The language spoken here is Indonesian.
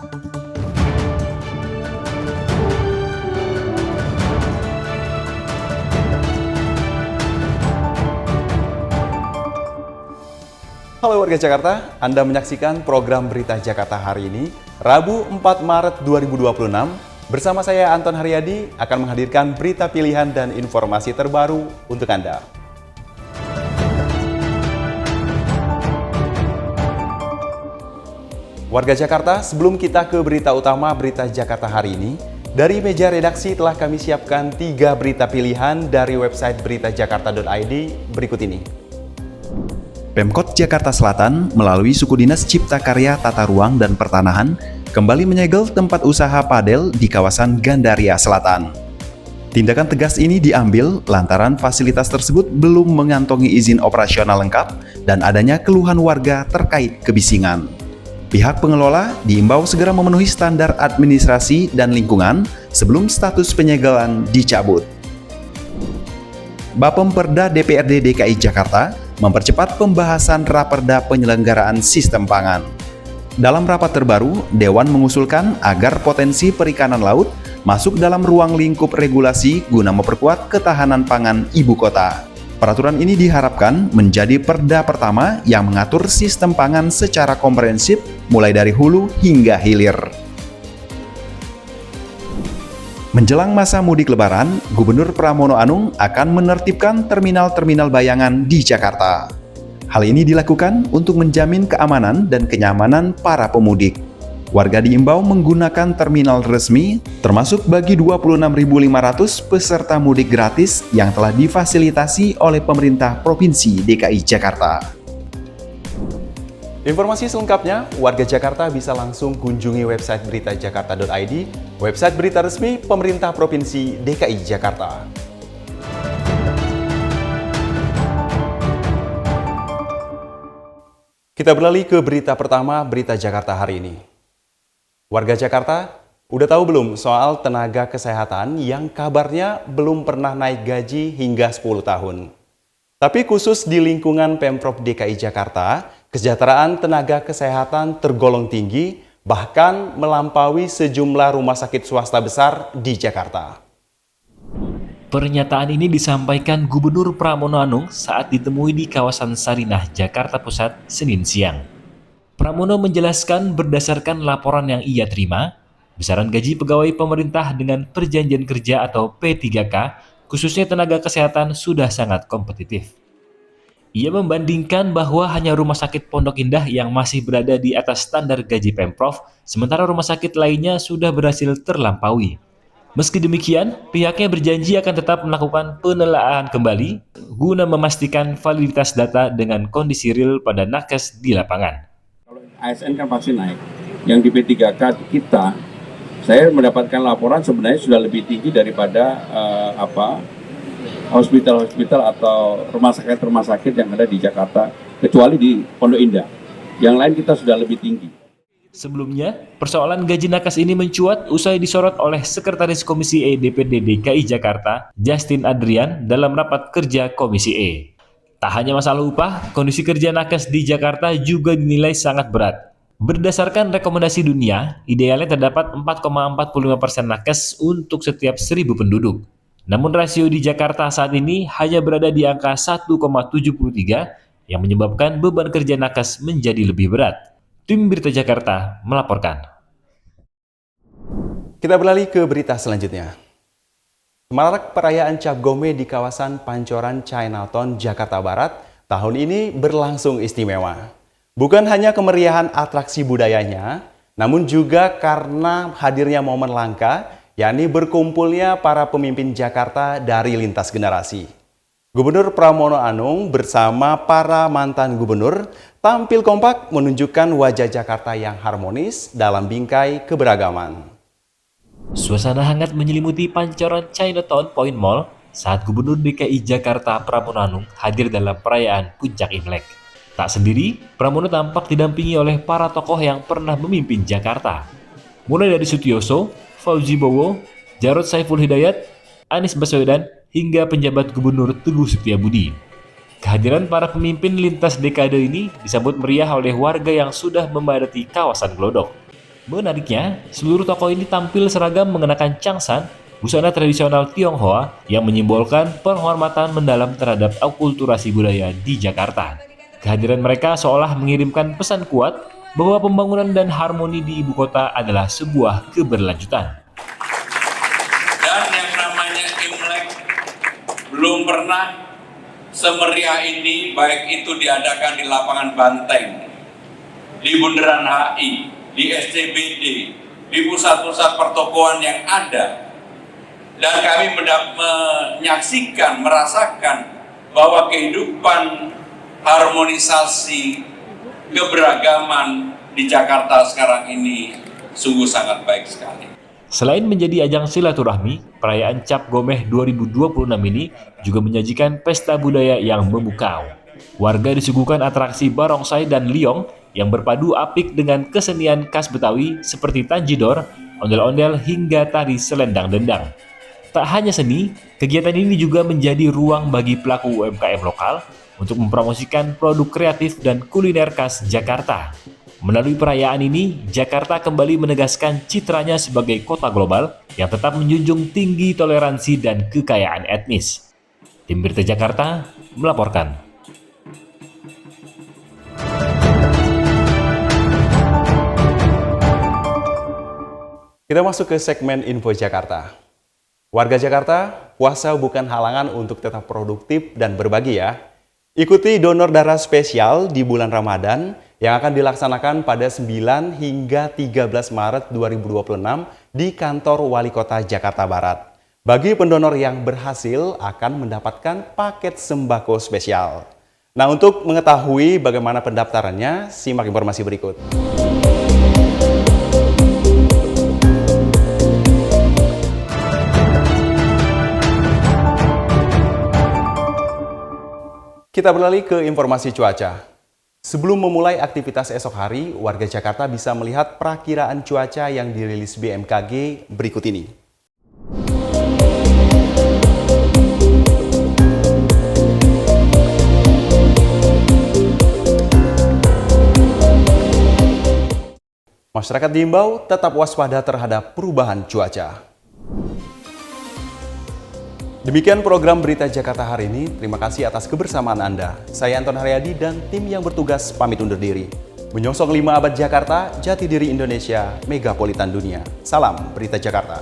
Halo warga Jakarta, Anda menyaksikan program Berita Jakarta hari ini, Rabu 4 Maret 2026. Bersama saya Anton Haryadi akan menghadirkan berita pilihan dan informasi terbaru untuk Anda. Warga Jakarta, sebelum kita ke berita utama Berita Jakarta hari ini, dari meja redaksi telah kami siapkan 3 berita pilihan dari website beritajakarta.id berikut ini. Pemkot Jakarta Selatan melalui Suku Dinas Cipta Karya Tata Ruang dan Pertanahan kembali menyegel tempat usaha padel di kawasan Gandaria Selatan. Tindakan tegas ini diambil lantaran fasilitas tersebut belum mengantongi izin operasional lengkap dan adanya keluhan warga terkait kebisingan. Pihak pengelola diimbau segera memenuhi standar administrasi dan lingkungan sebelum status penyegelan dicabut. Bapemperda DPRD DKI Jakarta mempercepat pembahasan Raperda penyelenggaraan sistem pangan. Dalam rapat terbaru, Dewan mengusulkan agar potensi perikanan laut masuk dalam ruang lingkup regulasi guna memperkuat ketahanan pangan ibu kota. Peraturan ini diharapkan menjadi perda pertama yang mengatur sistem pangan secara komprehensif mulai dari hulu hingga hilir. Menjelang masa mudik Lebaran, Gubernur Pramono Anung akan menertibkan terminal-terminal bayangan di Jakarta. Hal ini dilakukan untuk menjamin keamanan dan kenyamanan para pemudik. Warga diimbau menggunakan terminal resmi, termasuk bagi 26.500 peserta mudik gratis yang telah difasilitasi oleh pemerintah Provinsi DKI Jakarta. Informasi selengkapnya, warga Jakarta bisa langsung kunjungi website beritajakarta.id, website berita resmi pemerintah Provinsi DKI Jakarta. Kita beralih ke berita pertama Berita Jakarta hari ini. Warga Jakarta, udah tahu belum soal tenaga kesehatan yang kabarnya belum pernah naik gaji hingga 10 tahun? Tapi khusus di lingkungan Pemprov DKI Jakarta, kesejahteraan tenaga kesehatan tergolong tinggi, bahkan melampaui sejumlah rumah sakit swasta besar di Jakarta. Pernyataan ini disampaikan Gubernur Pramono Anung saat ditemui di kawasan Sarinah, Jakarta Pusat, Senin siang. Pramono menjelaskan berdasarkan laporan yang ia terima, besaran gaji pegawai pemerintah dengan perjanjian kerja atau P3K, khususnya tenaga kesehatan sudah sangat kompetitif. Ia membandingkan bahwa hanya Rumah Sakit Pondok Indah yang masih berada di atas standar gaji Pemprov, sementara rumah sakit lainnya sudah berhasil terlampaui. Meski demikian, pihaknya berjanji akan tetap melakukan penelaahan kembali guna memastikan validitas data dengan kondisi real pada nakes di lapangan. Kalau ASN kan pasti naik. Yang di P3K kita, saya mendapatkan laporan sebenarnya sudah lebih tinggi daripada hospital-hospital atau rumah sakit yang ada di Jakarta, kecuali di Pondok Indah. Yang lain kita sudah lebih tinggi. Sebelumnya, persoalan gaji nakes ini mencuat usai disorot oleh Sekretaris Komisi E DPRD DKI Jakarta, Justin Adrian, dalam rapat kerja Komisi E. Tak hanya masalah upah, kondisi kerja nakes di Jakarta juga dinilai sangat berat. Berdasarkan rekomendasi dunia, idealnya terdapat 4,45% nakes untuk setiap 1.000 penduduk. Namun rasio di Jakarta saat ini hanya berada di angka 1,73 yang menyebabkan beban kerja nakes menjadi lebih berat. Tim Berita Jakarta melaporkan. Kita beralih ke berita selanjutnya. Semarak perayaan Cap Gome di kawasan Pancoran Chinatown, Jakarta Barat tahun ini berlangsung istimewa. Bukan hanya kemeriahan atraksi budayanya, namun juga karena hadirnya momen langka, yakni berkumpulnya para pemimpin Jakarta dari lintas generasi. Gubernur Pramono Anung bersama para mantan gubernur tampil kompak menunjukkan wajah Jakarta yang harmonis dalam bingkai keberagaman. Suasana hangat menyelimuti Pancoran Chinatown Point Mall saat Gubernur DKI Jakarta Pramono Anung hadir dalam perayaan Puncak Imlek. Tak sendiri, Pramono tampak didampingi oleh para tokoh yang pernah memimpin Jakarta. Mulai dari Sutioso, Fauzi Bowo, Jarod Saiful Hidayat, Anies Baswedan, hingga penjabat Gubernur Teguh Setiabudi. Kehadiran para pemimpin lintas dekade ini disambut meriah oleh warga yang sudah memadati kawasan Glodok. Menariknya, seluruh tokoh ini tampil seragam mengenakan cangsan, busana tradisional Tionghoa yang menyimbolkan penghormatan mendalam terhadap akulturasi budaya di Jakarta. Kehadiran mereka seolah mengirimkan pesan kuat bahwa pembangunan dan harmoni di ibu kota adalah sebuah keberlanjutan. Dan yang namanya Imlek belum pernah semeriah ini, baik itu diadakan di lapangan Banteng, di Bundaran HI, di SCBD, di pusat-pusat pertokoan yang ada. Dan kami menyaksikan, merasakan bahwa kehidupan harmonisasi keberagaman di Jakarta sekarang ini sungguh sangat baik sekali. Selain menjadi ajang silaturahmi, perayaan Cap Gomeh 2026 ini juga menyajikan pesta budaya yang memukau. Warga disuguhkan atraksi barongsai dan liong yang berpadu apik dengan kesenian khas Betawi seperti tanjidor, ondel-ondel hingga tari selendang dendang. Tak hanya seni, kegiatan ini juga menjadi ruang bagi pelaku UMKM lokal untuk mempromosikan produk kreatif dan kuliner khas Jakarta. Melalui perayaan ini, Jakarta kembali menegaskan citranya sebagai kota global yang tetap menjunjung tinggi toleransi dan kekayaan etnis. Tim Berita Jakarta melaporkan. Kita masuk ke segmen Info Jakarta. Warga Jakarta, puasa bukan halangan untuk tetap produktif dan berbagi ya. Ikuti donor darah spesial di bulan Ramadan yang akan dilaksanakan pada 9 hingga 13 Maret 2026 di kantor Wali Kota Jakarta Barat. Bagi pendonor yang berhasil akan mendapatkan paket sembako spesial. Nah, untuk mengetahui bagaimana pendaftarannya, simak informasi berikut. Kita beralih ke informasi cuaca. Sebelum memulai aktivitas esok hari, warga Jakarta bisa melihat perakiraan cuaca yang dirilis BMKG berikut ini. Masyarakat diimbau tetap waspada terhadap perubahan cuaca. Demikian program Berita Jakarta hari ini. Terima kasih atas kebersamaan Anda. Saya Anton Haryadi dan tim yang bertugas pamit undur diri. Menyongsong 5 abad Jakarta, jati diri Indonesia, megapolitan dunia. Salam Berita Jakarta.